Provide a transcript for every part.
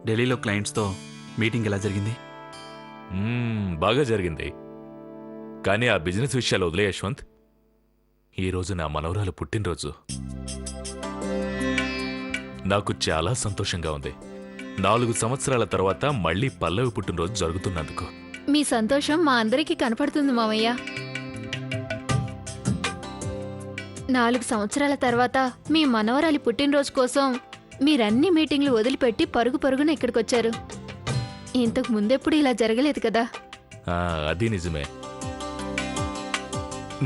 ఢిల్లీలో క్లయింట్స్తో మీటింగ్ ఎలా జరిగింది? బాగా జరిగింది. కానీ ఆ బిజినెస్ విషయాలు వదిలే యశ్వంత్. ఈరోజు నా మనవరాలు పుట్టినరోజు. నాకు చాలా సంతోషంగా ఉంది. 4 సంవత్సరాల తర్వాత మళ్ళీ పల్లవి పుట్టినరోజు జరుగుతున్నందుకు. మీ సంతోషం మా అందరికీ కనపడుతుంది మామయ్య. 4 సంవత్సరాల తర్వాత మీ మనవరాలి పుట్టినరోజు కోసం మీరన్ని మీటింగ్లు వదిలిపెట్టి పరుగు పరుగున ఇక్కడికొచ్చారు. ఇంతకు ముందెప్పుడు ఇలా జరగలేదు కదా. అది నిజమే.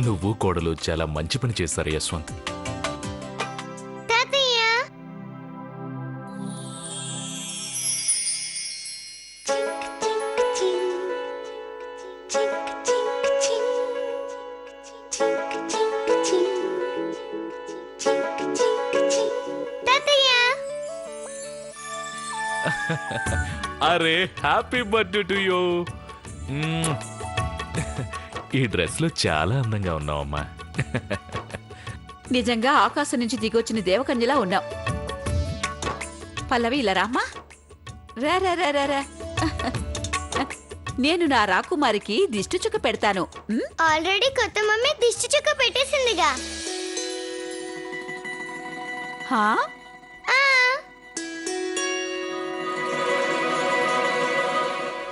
నువ్వు కోడలు చాలా మంచి పని చేశారు యశ్వంత్. అరే హ్యాపీ బర్త్డే టు యూ. ఈ డ్రెస్ లో చాలా అందంగా ఉన్నావమ్మా. నిజంగా ఆకాశం నుంచి దిగొచ్చిన దేవకన్యలా ఉన్నావు. పల్లవి ఇలా రామ్మా. రా రా రా రా రా. నేను నా రాకుమారికి దిష్టి చుక్క పెడతాను. ఆల్రెడీ కొత్త మమ్మీ దిష్టి చుక్క పెట్టేసిందిగా. హా?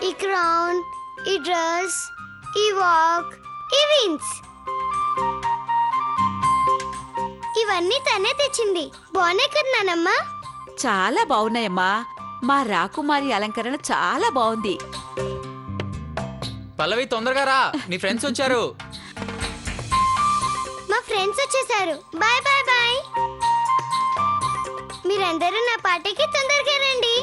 ఈ క్రౌన్, ఈ డ్రెస్, ఈ వాక్, ఈ రింగ్స్ ఇవన్నీ తనే తెచ్చింది. బాగున్నాయి కదా నానమ్మా? చాలా బాగున్నాయమ్మా. మా రాకుమారి అలంకరణ చాలా బాగుంది. పల్లవి తొందరగా రా, నీ ఫ్రెండ్స్ వచ్చారు. మా ఫ్రెండ్స్ వచ్చేసారు. Bye bye bye. మీరందరూ నా పార్టీకి తొందరగా రండి.